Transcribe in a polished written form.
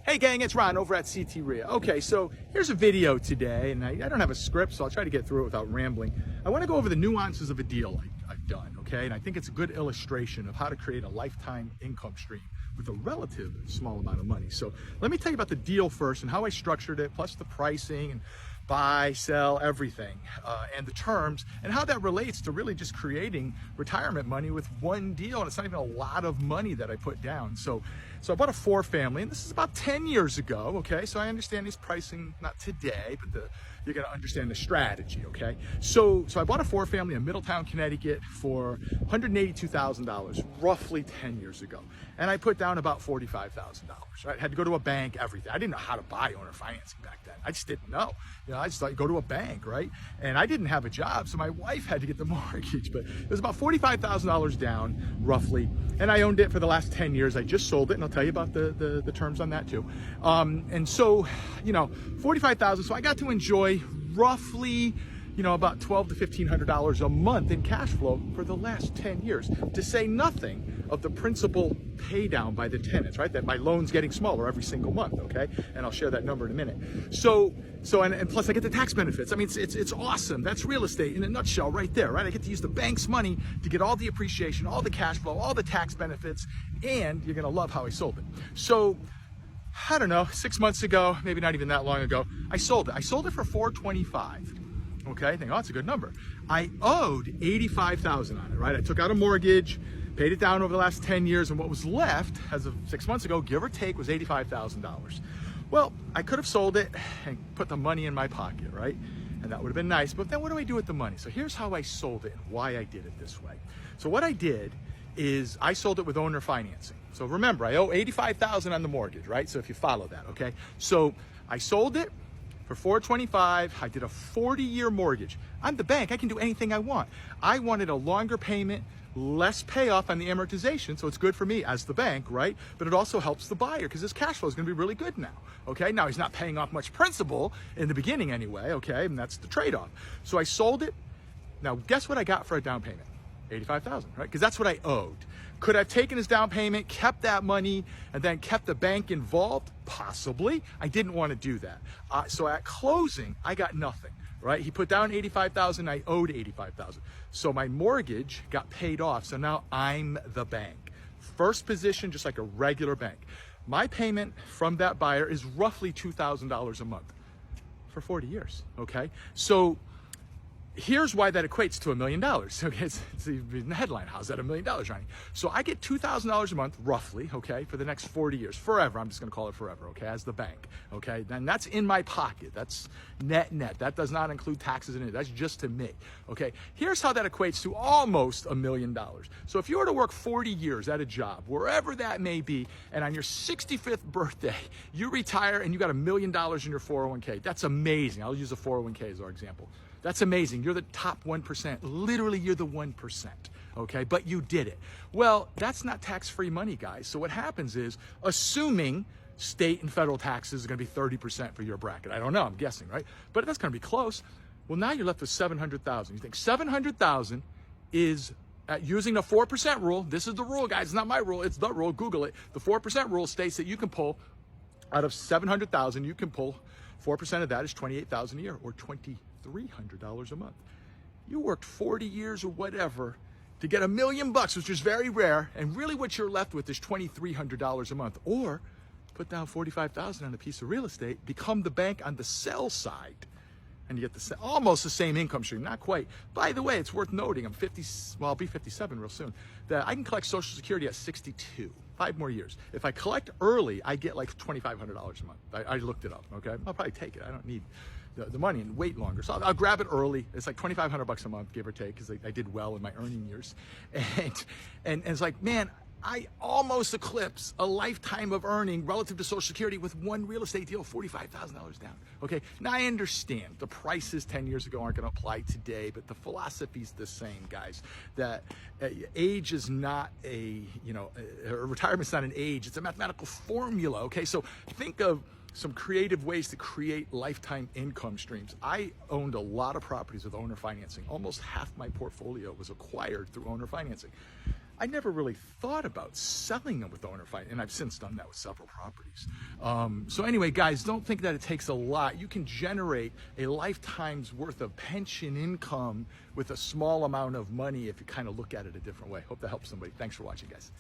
Hey gang, it's Ron over at CTREIA. Okay, so here's a video today, and I don't have a script, so I'll try to get through it without rambling. I want to go over the nuances of a deal I've done, okay? And I think it's a good illustration of how to create a lifetime income stream with a relative small amount of money. So let me tell you about the deal first and how I structured it, plus the pricing and buy, sell, everything, and the terms, and how that relates to really just creating retirement money with one deal. And it's not even a lot of money that I put down. So I bought a 4-family, and this is about 10 years ago, okay? So I understand these pricing, not today, but you're gonna understand the strategy, okay? So I bought a 4-family in Middletown, Connecticut for $182,000, roughly 10 years ago. And I put down about $45,000, right? Had to go to a bank, everything. I didn't know how to buy owner financing back then. I just didn't know. You know, I just thought you go to a bank, right? And I didn't have a job, so my wife had to get the mortgage, but it was about $45,000 down, roughly. And I owned it for the last 10 years. I just sold it, and I'll tell you about the terms on that too. And so, you know, $45,000, so I got to enjoy roughly, you know, about $1,200 to $1,500 a month in cash flow for the last 10 years, to say nothing of the principal pay down by the tenants, right? That my loan's getting smaller every single month, okay? And I'll share that number in a minute. And plus I get the tax benefits. I mean, it's awesome. That's real estate in a nutshell right there, right? I get to use the bank's money to get all the appreciation, all the cash flow, all the tax benefits, and you're gonna love how I sold it. So, I don't know, 6 months ago, maybe not even that long ago, I sold it. I sold it for $425. Okay, I think, oh, that's a good number. I owed $85,000 on it, right? I took out a mortgage, paid it down over the last 10 years, and what was left, as of 6 months ago, give or take, was $85,000. Well, I could have sold it and put the money in my pocket, right? And that would have been nice, but then what do I do with the money? So here's how I sold it and why I did it this way. So what I did is I sold it with owner financing. So remember, I owe $85,000 on the mortgage, right? So if you follow that, okay? So I sold it for $425. I did a 40-year mortgage. I'm the bank, I can do anything I want. I wanted a longer payment, less payoff on the amortization, so it's good for me as the bank, right? But it also helps the buyer because his cash flow is gonna be really good now, okay? Now he's not paying off much principal in the beginning anyway, okay? And that's the trade-off. So I sold it. Now guess what I got for a down payment? $85,000, right? Because that's what I owed. Could I have taken his down payment, kept that money, and then kept the bank involved? Possibly. I didn't want to do that. So at closing, I got nothing, right? He put down $85,000, I owed $85,000. So my mortgage got paid off, so now I'm the bank. First position, just like a regular bank. My payment from that buyer is roughly $2,000 a month for 40 years, okay? So here's why that equates to $1 million. Okay, it's in the headline. How's that $1 million, Johnny? So I get $2,000 a month, roughly, okay, for the next 40 years, forever. I'm just going to call it forever, okay, as the bank, okay? Then that's in my pocket. That's net. That does not include taxes in it. That's just to me, okay? Here's how that equates to almost $1 million. So if you were to work 40 years at a job, wherever that may be, and on your 65th birthday, you retire and you got $1 million in your 401k. That's amazing. I'll use a 401k as our example. That's amazing. You're the top 1%. Literally, you're the 1%, okay? But you did it. Well, that's not tax-free money, guys. So what happens is, assuming state and federal taxes are gonna be 30% for your bracket. I don't know, I'm guessing, right? But that's gonna be close. Well, now you're left with $700,000. You think $700,000 is, using the 4% rule, this is the rule, guys, it's not my rule, it's the rule, Google it. The 4% rule states that you can pull, out of $700,000, you can pull 4% of that is $28,000 a year, or $2,300 a month. You worked 40 years or whatever to get $1 million, which is very rare, and really what you're left with is $2,300 a month. Or put down $45,000 on a piece of real estate, become the bank on the sell side, and you get almost the same income stream, not quite. By the way, it's worth noting, I'll be 57 real soon, that I can collect Social Security at 62. 5 more years. If I collect early, I get like $2,500 a month. I looked it up, okay? I'll probably take it. I don't need the money and wait longer. So I'll grab it early. It's like $2,500 a month, give or take, because I did well in my earning years. And it's like, man, I almost eclipse a lifetime of earning relative to Social Security with one real estate deal, $45,000 down. Okay, now I understand the prices 10 years ago aren't gonna apply today, but the philosophy's the same, guys. That age is not retirement's not an age, it's a mathematical formula, okay? So think of some creative ways to create lifetime income streams. I owned a lot of properties with owner financing. Almost half my portfolio was acquired through owner financing. I never really thought about selling them with owner finance, and I've since done that with several properties. So anyway, guys, don't think that it takes a lot. You can generate a lifetime's worth of pension income with a small amount of money if you kind of look at it a different way. Hope that helps somebody. Thanks for watching, guys.